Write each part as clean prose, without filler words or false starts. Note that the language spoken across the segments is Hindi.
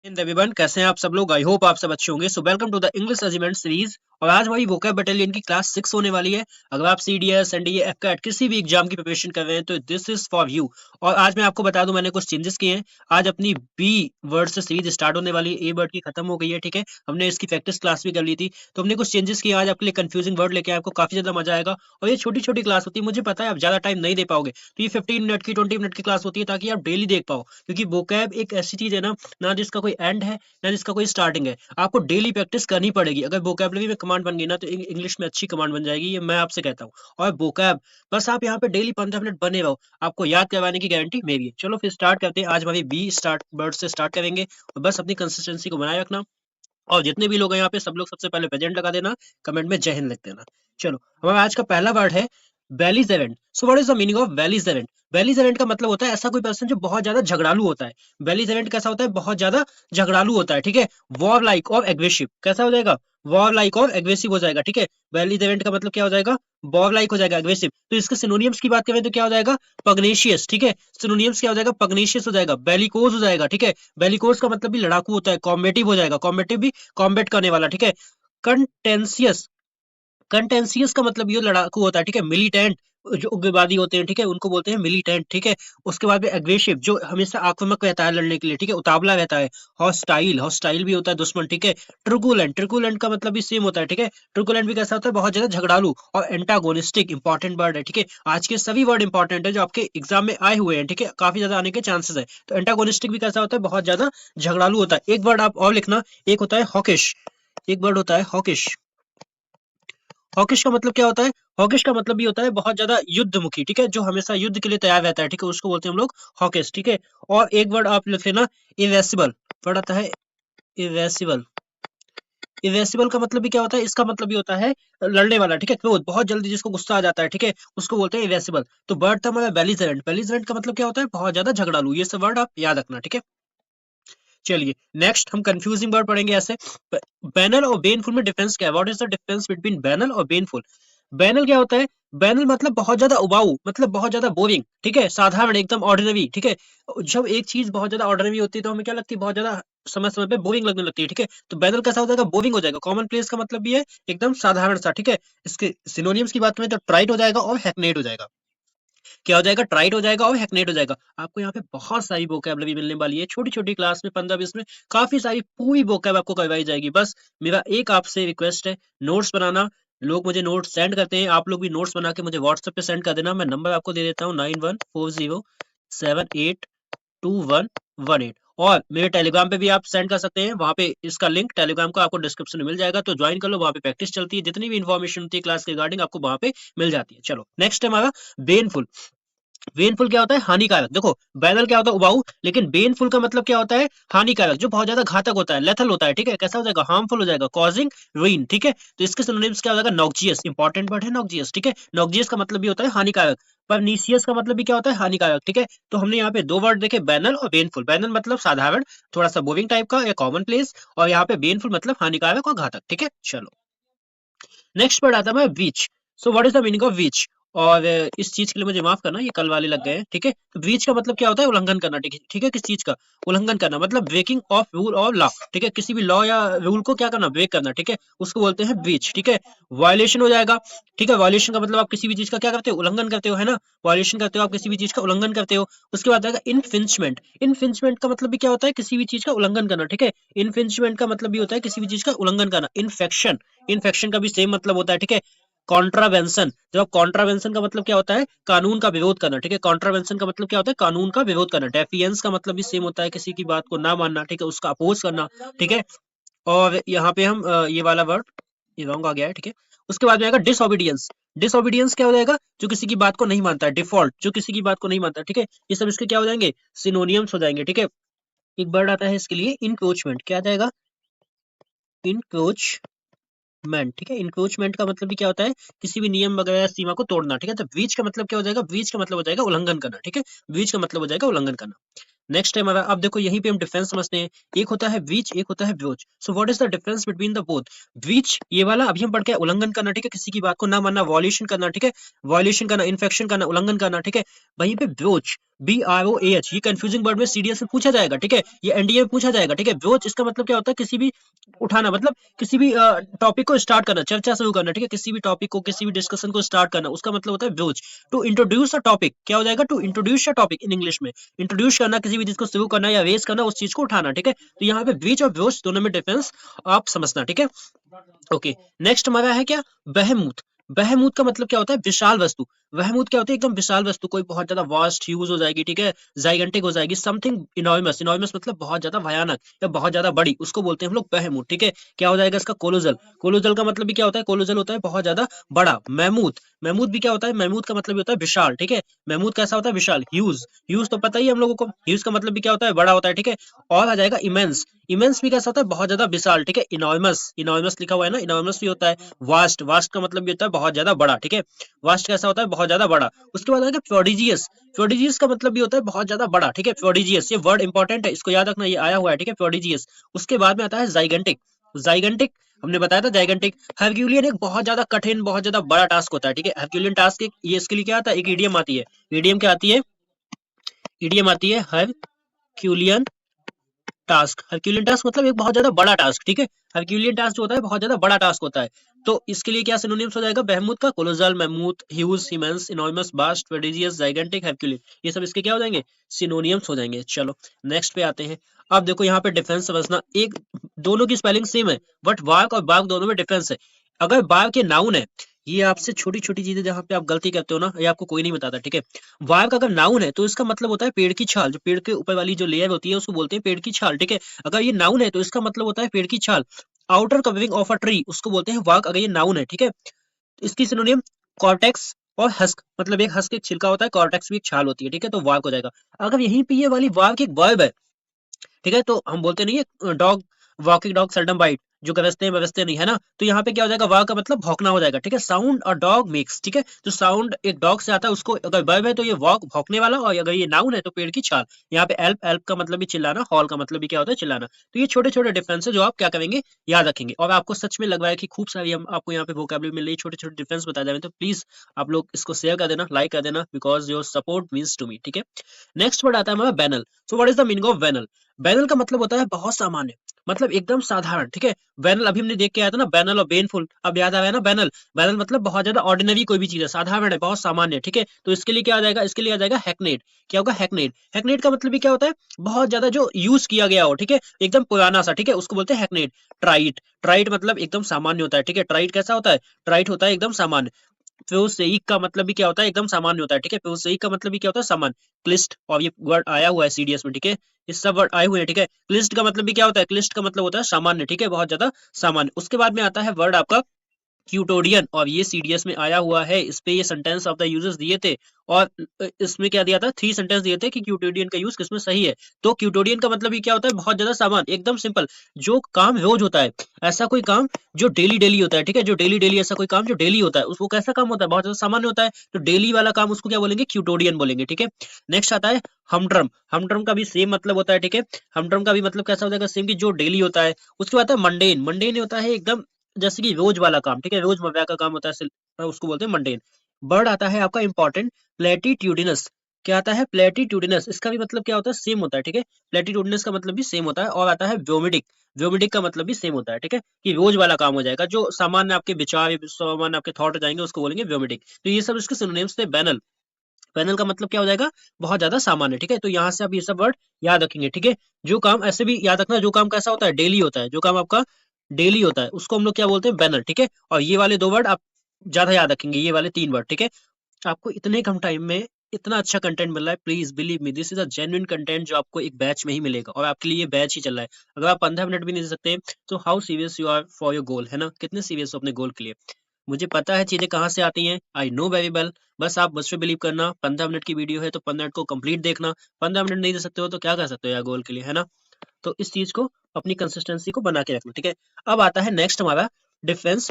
एवरीवन, कैसे हैं आप सब लोग। आई होप आप सब अच्छे होंगे। So welcome to the English regiment series. और आज हमारी वोकैब बटालियन की क्लास 6 होने वाली है। अगर आप सीडीएस एनडीए एफकैट किसी भी एग्जाम की प्रिपरेशन कर रहे हैं तो दिस इज फॉर यू। और आज मैं आपको बता दूं, मैंने कुछ चेंजेस किए हैं। आज अपनी बी वर्ड से सीरीज स्टार्ट होने वाली है। ए वर्ड की खत्म हो गई है, ठीक है। हमने इसकी प्रैक्टिस क्लास भी कर ली थी, तो हमने कुछ चेंजेस किए। आज आपके लिए कंफ्यूजिंग वर्ड लेके आपको काफी ज्यादा मजा आएगा। और ये छोटी छोटी क्लास होती है, मुझे पता है आप ज्यादा टाइम नहीं दे पाओगे, तो ये 15 मिनट की 20 मिनट की क्लास होती है ताकि आप डेली देख पाओ। क्योंकि वोकैब एक ऐसी चीज है ना जिसका कोई एंड है ना जिसका कोई स्टार्टिंग है। आपको डेली प्रैक्टिस करनी पड़ेगी। अगर वोकैबुलरी में कमांड बन गई ना तो इंग्लिश में अच्छी कमांड बन जाएगी, ये मैं आपसे कहता हूँ। और वोकैब बस आप यहाँ पे डेली 15 मिनट बने रहो, आपको याद करवाने की गारंटी मेरी है। चलो फिर स्टार्ट करते हैं। आज हमारी बी स्टार्ट वर्ड से स्टार्ट करेंगे। और बस अपनी कंसिस्टेंसी को बनाए रखना। और जितने भी लोग हैं यहाँ पे, सब लोग सबसे पहले प्रेजेंट लगा देना, कमेंट में जय हिंद लिख देना। चलो, हमारा आज का पहला वर्ड है belligerent. So what is the meaning of belligerent? Belligerent का मतलब होता है ऐसा कोई पर्सन जो बहुत ज्यादा झगड़ालू होता है। बेलिजेरेंट कैसा होता है? बहुत ज्यादा झगड़ालू होता है, ठीक है। वॉर लाइक और एग्रेसिव कैसा हो जाएगा? वॉर लाइक और एग्रेसिव हो जाएगा, ठीक है। बेलिजेरेंट का मतलब क्या हो जाएगा? वॉर लाइक हो जाएगा, एग्रेसिव। तो इसके सिनोनियम्स की बात करें तो क्या हो जाएगा? पग्नेशियस, ठीक है। सिनोनियम्स क्या हो जाएगा? पग्नेशियस हो जाएगा, बेलिकोज हो जाएगा, ठीक है। बेलिकोज का मतलब भी लड़ाकू होता है, कॉम्बेटिव हो जाएगा, कॉम्बेटिव भी कॉम्बेट करने वाला, ठीक है। कंटेंसियस, कंटेंसियस का मतलब ये लड़ाकू होता है, ठीक है। मिलिटेंट जो उग्रवादी होते हैं, ठीक है, उनको बोलते हैं मिलिटेंट, ठीक है। उसके बाद में एग्रेसिव जो हमेशा आक्रामक रहता है लड़ने के लिए, ठीक है, उतावला रहता है। हॉस्टाइल, हॉस्टाइल भी होता है दुश्मन, ठीक है। ट्रुकुलेंट, ट्रुकुलेंट का मतलब भी सेम होता है, ठीक है। ट्रुकुलेंट भी कैसा होता है? बहुत ज्यादा झगड़ालू। और एंटागोनिस्टिक इंपॉर्टेंट वर्ड है, ठीक है। आज के सभी वर्ड इंपॉर्टेंट है जो आपके एग्जाम में आए हुए हैं, ठीक है, काफी ज्यादा आने के चांसेस है। तो एंटागोनिस्टिक भी कैसा होता है? बहुत ज्यादा झगड़ालू होता है। एक वर्ड आप और लिखना, एक होता है हॉकिश। एक वर्ड होता है हॉकिश। हॉकिश का मतलब क्या होता है? हॉकिश का मतलब भी होता है बहुत ज्यादा युद्धमुखी, ठीक है, जो हमेशा युद्ध के लिए तैयार रहता है, ठीक है, उसको बोलते हैं हम लोग हॉकिश, ठीक है। और एक वर्ड आप लिख लेना, इवेसिबल। वर्ड आता है इवेसिबल। इवेसिबल का मतलब भी क्या होता है? इसका मतलब भी होता है लड़ने वाला, ठीक है, क्रोध, बहुत जल्दी जिसको गुस्सा आ जाता है, ठीक है, उसको बोलते हैं इवेसिबल। तो वर्ड था हमारा बेलिजरेंट। बेलिजरेंट का मतलब क्या होता है? बहुत ज्यादा झगड़ालू। ये सब वर्ड आप याद रखना, ठीक है। चलिए नेक्स्ट हम कंफ्यूजिंग वर्ड पढ़ेंगे ऐसे। बैनल और बेनफुल में डिफरेंस क्या है? What is the difference between banal और बेनफुल? बैनल क्या होता है? बैनल मतलब बहुत ज्यादा उबाऊ, मतलब बहुत ज्यादा बोरिंग, ठीक है, साधारण, एकदम ऑर्डिनरी, ठीक है। जब एक चीज बहुत ज्यादा ऑर्डिनरी होती है तो हमें क्या लगती है? बहुत ज्यादा समय समय पे बोरिंग लगने लगती है, ठीक है। तो बैनल कैसा हो जाएगा? बोरिंग हो जाएगा। कॉमन प्लेस का मतलब भी है एकदम साधारण सा, ठीक है। इसके सिनोनियम्स की बात करें तो ट्राइट हो जाएगा और हैकनेट हो जाएगा। क्या हो जाएगा? ट्राइट हो जाएगा और हैकनेट हो जाएगा। आपको यहाँ पे बहुत सारी वोकैबुलरी मिलने वाली है, छोटी छोटी क्लास में 15-20 में काफी सारी पूरी वोकैब आपको करवाई जाएगी। बस मेरा एक आपसे रिक्वेस्ट है, नोट्स बनाना। लोग मुझे नोट्स सेंड करते हैं, आप लोग भी नोट्स बना के मुझे व्हाट्सएप पे सेंड कर देना। मैं नंबर आपको दे देता हूँ 9140782118। और मेरे टेलीग्राम पे भी आप सेंड कर सकते हैं, वहां पे इसका लिंक टेलीग्राम का आपको डिस्क्रिप्शन में मिल जाएगा, तो ज्वाइन कर लो। वहां पे प्रैक्टिस चलती है, जितनी भी इन्फॉर्मेशन होती है क्लास के रिगार्डिंग आपको वहां पे मिल जाती है। चलो नेक्स्ट है हमारा बेनफुल। बेनफुल क्या होता है? हानिकारक। देखो, बैनल क्या होता है? उबाऊ। लेकिन बेनफुल का मतलब क्या होता है? हानिकारक, जो बहुत ज्यादा घातक होता है, लेथल होता है, ठीक है। कैसा हो जाएगा? हार्मफुल हो जाएगा, कॉजिंग रुइन, ठीक है। तो इसके सिनोनिम्स क्या हो जाएगा? नॉक्जियस, इंपॉर्टेंट वर्ड है नॉक्जियस, ठीक है। नॉक्जियस का मतलब भी होता है हानिकारक। परनीसियस का मतलब भी क्या होता है? हानिकारक, ठीक है। तो हमने यहाँ पे दो वर्ड देखे, बैनल और बेनफुल। बैनल मतलब साधारण, थोड़ा सा बोरिंग टाइप का या कॉमन प्लेस, और यहाँ पे बेनफुल मतलब हानिकारक और घातक, ठीक है। चलो नेक्स्ट वर्ड आता है beach. So what is the meaning of beach? और इस चीज के लिए मुझे माफ करना, ये कल वाले लग गए हैं, ठीक है। तो ब्रीच का मतलब क्या होता है? उल्लंघन करना, ठीक है, ठीक है। किस चीज का उल्लंघन करना? मतलब ब्रेकिंग ऑफ रूल और लॉ, ठीक है। किसी भी लॉ या रूल को क्या करना? ब्रेक करना, ठीक है, उसको बोलते हैं ब्रीच, ठीक है। वायलेशन हो जाएगा, ठीक है। वायलेशन का मतलब आप किसी भी चीज का क्या करते हो? उल्लंघन करते हो, है ना। वायलेशन करते हो आप, किसी भी चीज का उल्लंघन करते हो। उसके बाद आएगा इन्फ्रिंचमेंट। इन्फ्रिंचमेंट का मतलब भी क्या होता है? किसी भी चीज का उल्लंघन करना, ठीक है। इन्फ्रिंचमेंट का मतलब भी होता है किसी भी चीज का उल्लंघन करना। इन्फेक्शन, इन्फेक्शन का भी सेम मतलब होता है, ठीक है। कॉन्ट्रावेंशन, जब कॉन्ट्रावेंशन का मतलब क्या होता है? कानून का विरोध करना, ठीक है। कॉन्ट्रावेंशन का मतलब क्या होता है? कानून का विरोध करना। डेफियंस का मतलब भी सेम होता है, किसी की बात को ना मानना, ठीक है, उसका अपोज करना, ठीक है। और यहाँ पे हम ये वाला वर्ड, ये रॉन्ग आ गया है, ठीक है। उसके बाद में आएगा डिसओबीडियंस। डिसओबीडियंस क्या हो जाएगा? जो किसी की बात को नहीं मानता है। डिफॉल्ट, जो किसी की बात को नहीं मानता, ठीक है। ये सब इसके क्या हो जाएंगे? सिनोनियम्स हो जाएंगे, ठीक है। एक वर्ड आता है इसके लिए, इंक्रोचमेंट। क्या आ जाएगा? इंक्रोच मैन, ठीक है। इंक्रोचमेंट का मतलब भी क्या होता है? किसी भी नियम वगैरह या सीमा को तोड़ना, ठीक है। तो ब्रीच का मतलब क्या हो जाएगा? ब्रीच का मतलब हो जाएगा उल्लंघन करना, ठीक है। ब्रीच का मतलब हो जाएगा उल्लंघन करना। नेक्स्ट है हमारा, अब देखो यहीं पे हम डिफरेंस समझते हैं। एक होता है ब्रीच, एक होता है broach. So what is the difference between the both? Breach ये वाला अभी हम पढ़ के, उल्लंघन करना, ठीक है, किसी की बात को ना मानना, वॉल्यूशन करना, ठीक है। वॉल्यूशन करना, इन्फेक्शन करना, उल्लंघन करना, ठीक है। वहीं पे ब्रोच, BROAH, ये कंफ्यूजिंग वर्ड में सीडीएस में पूछा जाएगा, ठीक है, ये एनडीए में पूछा जाएगा, ठीक है। ब्रोच इसका मतलब क्या होता है, किसी भी उठाना, मतलब किसी भी टॉपिक को स्टार्ट करना, चर्चा शुरू करना, ठीक है, किसी भी टॉपिक को, किसी भी डिस्कशन को स्टार्ट करना, उसका मतलब होता है broach. To introduce a topic, क्या हो जाएगा, to introduce a topic in English में, इंट्रोड्यूस करना, किसी भी चीज को शुरू करना या रेस करना, उस चीज को उठाना, ठीक है। तो यहाँ पे ब्रीच और ब्रोच दोनों में डिफरेंस आप समझना, ठीक है। ओके, नेक्स्ट हमारा है क्या, बहमूत। बहमूत का मतलब क्या होता है, विशाल वस्तु। बहमूत क्या होती है, एकदम विशाल वस्तु, कोई बहुत ज्यादा वास्ट ह्यूज हो जाएगी, ठीक है, जाइगेंटिक हो जाएगी, समथिंग इनॉर्मस। इनॉर्मस मतलब बहुत ज्यादा भयानक या बहुत ज्यादा बड़ी, उसको बोलते हैं हम लोग बहमूत, ठीक है। क्या हो जाएगा इसका, कोलोजल। कोलोजल का मतलब भी क्या होता है, कोलोजल होता है बहुत ज्यादा बड़ा। महमूद, महमूद भी क्या होता है, महमूद का मतलब भी होता है विशाल, ठीक है। महमूद कैसा होता है, विशाल। ह्यूज, ह्यूज तो पता ही है हम लोगों को, ह्यूज का मतलब भी क्या होता है, बड़ा होता है, ठीक है। और आ जाएगा इमेंस। इमेंस भी कैसा होता है, बहुत ज्यादा विशाल, ठीक है। इनॉर्मस, इनॉर्मस लिखा हुआ है ना, इनॉर्मस भी होता है। वास्ट, वास्ट का मतलब भी होता है बहुत ज्यादा बड़ा, ठीक है। वास्ट कैसा होता है, बहुत ज्यादा बड़ा। उसके बाद आएगा प्रोडिजियस। प्रोडिजियस का मतलब भी होता है बहुत ज्यादा बड़ा, ठीक है। प्रोडिजियस, ये वर्ड इंपॉर्टेंट है, इसको याद रखना, ये आया हुआ है, ठीक है, प्रोडिजियस। उसके बाद में आता है जाइगेंटिक। जाइगेंटिक हमने बताया था, जाइगेंटिक। हरक्यूलियन एक बहुत ज्यादा कठिन, बहुत ज्यादा बड़ा टास्क होता है, ठीक है। हरक्यूलियन टास्क एक, ये इसके लिए क्या आता है, एक ईडीएम आती है। ईडीएम क्या आती है, ईडीएम आती है हरक्यूलियन टास्क। हरक्यूलियन टास्क मतलब एक बहुत ज्यादा बड़ा टास्क, ठीक है। हरक्यूलियन टास्क जो होता है बहुत ज्यादा बड़ा टास्क होता है। तो इसके लिए क्या सिनोनिम्स हो जाएगा, बहमूत का, colossal, mammoth, huge, immense, enormous, vast, prodigious, gigantic, herculean, ये सब इसके क्या हो जाएंगे, सिनोनिम्स हो जाएंगे। चलो नेक्स्ट पे आते हैं। अब देखो यहाँ पे डिफरेंस समझना, एक दोनों की स्पेलिंग सेम है, बट वाक और बाग दोनों में डिफरेंस है। अगर बाग के नाउन है, ये आपसे छोटी छोटी चीजें जहाँ पे आप गलती करते हो ना, ये आपको कोई नहीं बताता, ठीक है। वार्ग अगर नाउन है तो इसका मतलब होता है पेड़ की छाल, जो पेड़ के ऊपर वाली जो लेयर होती है उसको बोलते हैं पेड़ की छाल, ठीक है। अगर ये नाउन है तो इसका मतलब होता है पेड़ की छाल। Outer covering of a tree, उसको बोलते हैं वार्ग, अगर ये नाउन है, ठीक है। इसकी सिनोनिम कॉर्टेक्स और हस्क, मतलब एक हस्क एक छिलका होता है, कॉर्टेक्स भी एक छाल होती है, ठीक है, तो वार्ग हो जाएगा। अगर यहीं पे ये वाली वार्ग एक वर्ब है, ठीक है, तो हम बोलते नहीं है dog, walking dog seldom bite, जो गरजते हैं बरसते नहीं, है ना। तो यहाँ पे क्या हो जाएगा, वाग का मतलब भौंकना हो जाएगा, ठीक है। साउंड और डॉग मिक्स, ठीक है, तो साउंड एक डॉग से आता है, उसको अगर वर्ब है तो ये वॉक, भौंकने वाला, और अगर ये नाउन है तो पेड़ की छाल। यहाँ पे एल्प, एल्प का मतलब भी चिल्लाना, हॉल का मतलब भी क्या होता है, चिल्लाना। तो ये छोटे छोटे डिफरेंस है जो आप क्या करेंगे, याद रखेंगे। और आपको सच में लग रहा है कि खूब सारी हम आपको यहाँ पे वोकैबुलरी मिल रही है, छोटे छोटे डिफरेंस बताए जा रहे हैं, तो प्लीज आप लोग इसको शेयर कर देना, लाइक कर देना, because your support means to me, ठीक है। नेक्स्ट वर्ड आता है हमारा banal. So what is the meaning of banal. Banal का मतलब होता है बहुत सामान्य, मतलब एकदम साधारण, ठीक है। बैनल अभी हमने देख के आया था ना, बैनल और बेनफुल, अब याद आ रहा है ना बैनल। बैनल मतलब बहुत ज्यादा ऑर्डिनरी कोई भी चीज है, साधारण है, बहुत सामान्य, ठीक है। तो इसके लिए क्या आ जाएगा, इसके लिए आ जाएगा हैकनेड। क्या होगा, हैकनेड। हैकनेड का मतलब भी क्या होता है, बहुत ज्यादा जो यूज किया गया हो, ठीक है, एकदम पुराना सा, ठीक है, उसको बोलते हैं हैकनेड। ट्राइट, ट्राइट मतलब एकदम सामान्य होता है, ठीक है। ट्राइट कैसा होता है, ट्राइट होता है एकदम सामान्य। प्रोसेइक का मतलब भी क्या होता है, एकदम सामान्य होता है, ठीक है। प्रोसेइक का मतलब भी क्या होता है, सामान्य। क्लिष्ट, और ये वर्ड आया हुआ है सीडीएस में, ठीक है, ये सब वर्ड आए हुए हैं, ठीक है। क्लिष्ट का मतलब भी क्या होता है, क्लिष्ट का मतलब होता है सामान्य, ठीक है, बहुत ज्यादा सामान्य। उसके बाद में आता है वर्ड आपका क्यूटोडियन, और ये सीडीएस में आया हुआ है, इस पे ये सेंटेंस ऑफ द यूजर्स दिए थे। और इसमें क्या दिया था, 3 सेंटेंस दिए थे कि क्यूटोडियन का यूज किसमें सही है। तो क्यूटोडियन का मतलब ये क्या होता है, बहुत ज्यादा सामान, एकदम सिंपल, जो काम रोज होता है, ऐसा कोई काम जो डेली डेली होता है, ठीक है, जो डेली डेली ऐसा कोई काम जो डेली होता है, उसको कैसा काम होता है, बहुत ज्यादा सामान्य होता है, तो डेली वाला काम उसको क्या बोलेंगे, क्यूटोडियन बोलेंगे, ठीक है। नेक्स्ट आता है हमड्रम। हमड्रम का भी सेम मतलब होता है, ठीक है। हमड्रम का भी मतलब कैसा हो जाएगा, सेम की जो डेली होता है। उसके बाद है मंडेन। मंडेन होता है एकदम जैसे कि रोज वाला काम, ठीक है, रोजमर्रा का काम होता है, उसको बोलते हैं मंडेन। वर्ड आता है आपका इंपॉर्टेंट, प्लेटिट्यूडिनस। क्या आता है, प्लेटिट्यूडिनस, इसका भी मतलब क्या होता है, सेम होता है, ठीक है। प्लेटिट्यूडिनस का मतलब भी सेम होता है। और आता है व्योमिडिक। व्योमिडिक का मतलब भी सेम होता है, ठीक है, कि रोज वाला काम हो जाएगा, जो सामान्य आपके विचार, सामान्य आपके थॉट हो जाएंगे, उसको बोलेंगे व्योमिडिक। तो ये सब इसके सिनोनिम्स थे। बैनल, पैनल का मतलब क्या हो जाएगा, बहुत ज्यादा सामान्य, ठीक है। तो यहाँ से आप ये सब वर्ड याद रखेंगे, ठीक है। जो काम ऐसे भी याद रखना, जो काम कैसा होता है, डेली होता है, जो काम आपका डेली होता है, उसको हम लोग क्या बोलते हैं, बैनर, ठीक है। और ये वाले 2 वर्ड आप ज्यादा याद रखेंगे, ये वाले 3 वर्ड, ठीक है। आपको इतने कम टाइम में इतना अच्छा कंटेंट मिल रहा है, please believe me, this is a genuine content जो आपको एक बैच में ही मिलेगा, और आपके लिए ये बैच ही चल रहा है। अगर आप 15 मिनट भी नहीं दे सकते, तो how serious you are for your goal, है ना, कितने सीरियस हो अपने गोल के लिए। मुझे पता है चीजें कहाँ से आती हैं, आई नो वेरी वेल। बस आप मुझ पे बिलीव करना, 15 मिनट की वीडियो है तो 15 मिनट को कंप्लीट देखना। 15 मिनट नहीं दे सकते हो तो क्या कर सकते हो यार गोल के लिए, है ना। तो इस चीज को, अपनी कंसिस्टेंसी को बना के रखना, ठीक है। अब आता है नेक्स्ट हमारा डिफरेंस,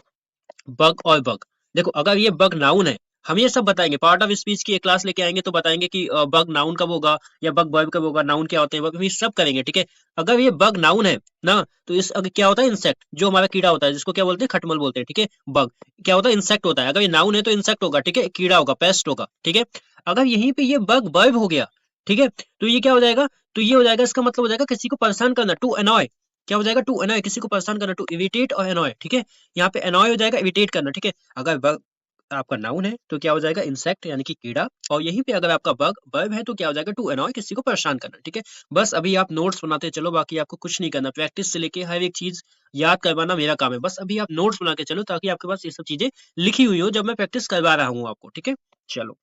बग और बग। देखो अगर ये बग नाउन है, हम ये सब बताएंगे, पार्ट ऑफ स्पीच की एक क्लास लेके आएंगे तो बताएंगे कि बग नाउन कब होगा या बग वर्ब कब होगा, नाउन क्या होते हैं, वर्ब, ये सब करेंगे, ठीक है। अगर ये बग नाउन है ना, तो इस अगर क्या होता है, इंसेक्ट, जो हमारा कीड़ा होता है, जिसको क्या बोलते हैं, खटमल बोलते हैं, ठीक है। बग क्या होता है, इंसेक्ट होता है। अगर ये नाउन है तो इंसेक्ट होगा, ठीक है, कीड़ा होगा, पेस्ट होगा, ठीक है। अगर यहीं पे ये बग वर्ब हो गया, ठीक है, तो ये क्या हो जाएगा, तो ये हो जाएगा, इसका मतलब हो जाएगा किसी को परेशान करना, टू अनॉय। क्या हो जाएगा, टू अनॉय, किसी को परेशान करना, टू इरिटेट और अनॉय। ठीक है, यहाँ पे अनॉय हो जाएगा, इरिटेट करना। ठीक है, अगर वर्ब आपका नाउन है तो क्या हो जाएगा, इंसेक्ट यानी कि कीड़ा, और यहीं पे अगर आपका वर्ब है तो क्या हो जाएगा, टू अनॉय, किसी को परेशान करना। ठीक है, बस अभी आप नोट्स बनाते चलो, बाकी आपको कुछ नहीं करना, प्रैक्टिस से लेके हर एक चीज याद करवाना मेरा काम है। बस अभी आप नोट्स बना के चलो ताकि आपके पास ये सब चीजें लिखी हुई हो जब मैं प्रैक्टिस करवा रहा हूँ आपको। ठीक है, चलो,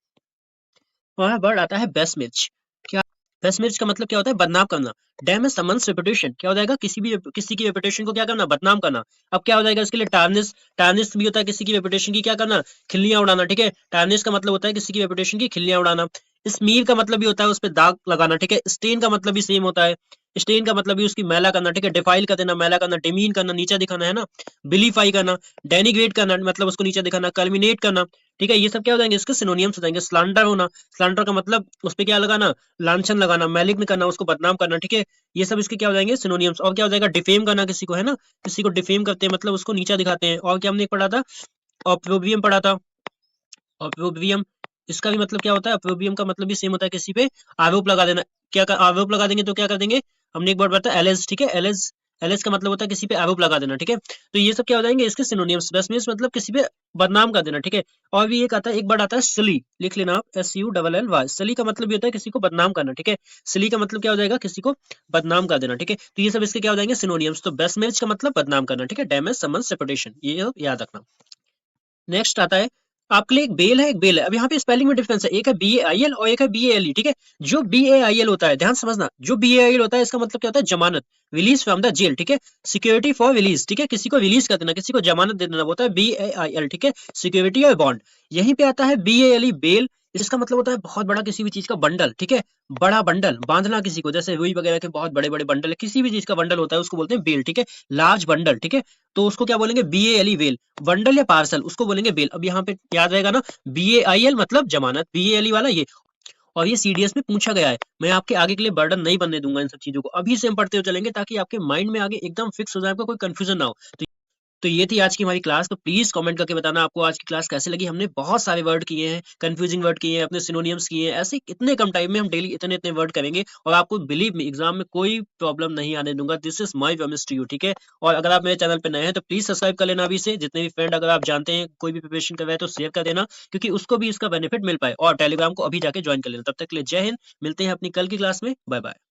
वहाँ वर्ड आता है बेस्मिच। क्या, बेस्मिच का मतलब क्या होता है, बदनाम करना। डैमेज समन्स रेपुटेशन, क्या हो जाएगा, किसी की रेपुटेशन को क्या करना, बदनाम करना। अब क्या हो जाएगा इसके लिए, टार्निश। टार्निश भी होता है किसी की रेपुटेशन की क्या करना, खिल्लियां उड़ाना। ठीक है, टार्निश का मतलब होता है किसी की रेपुटेशन की खिल्लियां उड़ाना। स्मीर का मतलब भी होता है उस पर दाग लगाना। ठीक है, स्टेन का मतलब भी सेम होता है। स्टेन का मतलब भी उसकी मैला करना। ठीक है, डिफाइल कर देना, मैला करना, डिमीन करना, नीचा दिखाना, है ना। बिलीफाई करना, डेनिग्रेट करना, मतलब उसको नीचा दिखाना, कल्मिनेट करना। ठीक है, ये सब क्या हो जाएंगे, इसके सिनोनियम्स हो जाएंगे। स्लैंडर होना, स्लैंडर का मतलब उस पे क्या लगाना, लांछन लगाना, मैलिग्न करना, उसको बदनाम करना। ठीक है, ये सब इसके क्या हो जाएंगे, सिनोनियम्स। और क्या हो जाएगा, डिफेम करना किसी को, है ना, किसी को डिफेम करते हैं मतलब उसको नीचा दिखाते हैं। और क्या हमने पढ़ा था, ऑप्रोबियम पढ़ा था। ऑप्रोबियम, इसका भी मतलब क्या होता है, ऑप्रोबियम का मतलब भी सेम होता है, किसी पे आरोप लगा देना। आरोप लगा देंगे तो क्या कर देंगे, हमने एक बार बताया एलेज। ठीक है, एलेज, एलेज का मतलब होता है किसी पे आरोप लगा देना। ठीक है, तो ये सब क्या हो जाएंगे इसके सिनोनियम्स। बस मीन्स मतलब किसी पे बदनाम कर देना। ठीक है, और भी एक आता है, एक वर्ड आता है सिली, लिख लेना आप, SULLY। सिली का मतलब भी होता है किसी को बदनाम करना। ठीक है, सिली का मतलब क्या हो जाएगा, किसी को बदनाम कर देना। ठीक है, तो ये सब इसके क्या हो जाएंगे, सिनोनियम्स। तो बेस्ट मैच का मतलब बदनाम करना। ठीक है, डैमेज समन्स रेपुटेशन, ये याद रखना। नेक्स्ट आता है, आपके लिए एक बेल है, एक बेल है। अब यहाँ पे स्पेलिंग में डिफरेंस है, एक है BAIL और एक है BALE। ठीक है, जो BAIL होता है, ध्यान समझना, जो BAIL होता है इसका मतलब क्या होता है, जमानत, रिलीज फ्रॉम द जेल। ठीक है, सिक्योरिटी फॉर रिलीज। ठीक है, किसी को रिलीज कर देना, किसी को जमानत दे देना, वो होता है BAIL। ठीक है, सिक्योरिटी और बॉन्ड। यहीं पे आता है BALE, बेल। इसका मतलब होता है बहुत बड़ा किसी भी चीज का बंडल। ठीक है, बड़ा बंडल बांधना किसी को, जैसे रुई वगैरह के बहुत बड़े बड़े बंडल है, किसी भी चीज का बंडल होता है उसको बोलते हैं बेल। ठीक है, लार्ज बंडल। ठीक है, तो उसको क्या बोलेंगे, BALE, बेल। बंडल या पार्सल उसको बोलेंगे बेल। अब यहाँ पे याद रहेगा ना, BAIL मतलब जमानत, BALE वाला ये। और ये CDS में पूछा गया है। मैं आपके आगे के लिए बर्डन नहीं बनने दूंगा इन सब चीजों को, अभी से हम पढ़ते हुए चलेंगे ताकि आपके माइंड में आगे एकदम फिक्स हो जाए, आपको कोई कंफ्यूजन ना हो। तो ये थी आज की हमारी क्लास। तो प्लीज कमेंट करके बताना आपको आज की क्लास कैसे लगी। हमने बहुत सारे वर्ड किए हैं, कंफ्यूजिंग वर्ड किए हैं, अपने सिनोनियम्स किए हैं। ऐसे इतने कम टाइम में हम डेली इतने इतने वर्ड करेंगे और आपको बिलीव मी एग्जाम में कोई प्रॉब्लम नहीं आने दूंगा। This is my promise to you. ठीक है, और अगर आप मेरे चैनल पे नए हैं तो प्लीज सब्सक्राइब कर लेना अभी से। जितने भी फ्रेंड अगर आप जानते हैं कोई भी प्रिपरेशन कर रहे हैं तो शेयर कर देना, क्योंकि उसको भी इसका बेनिफिट मिल पाए। और टेलीग्राम को अभी जाके ज्वाइन कर लेना। तब तक के लिए जय हिंद, मिलते हैं अपनी कल की क्लास में। Bye bye.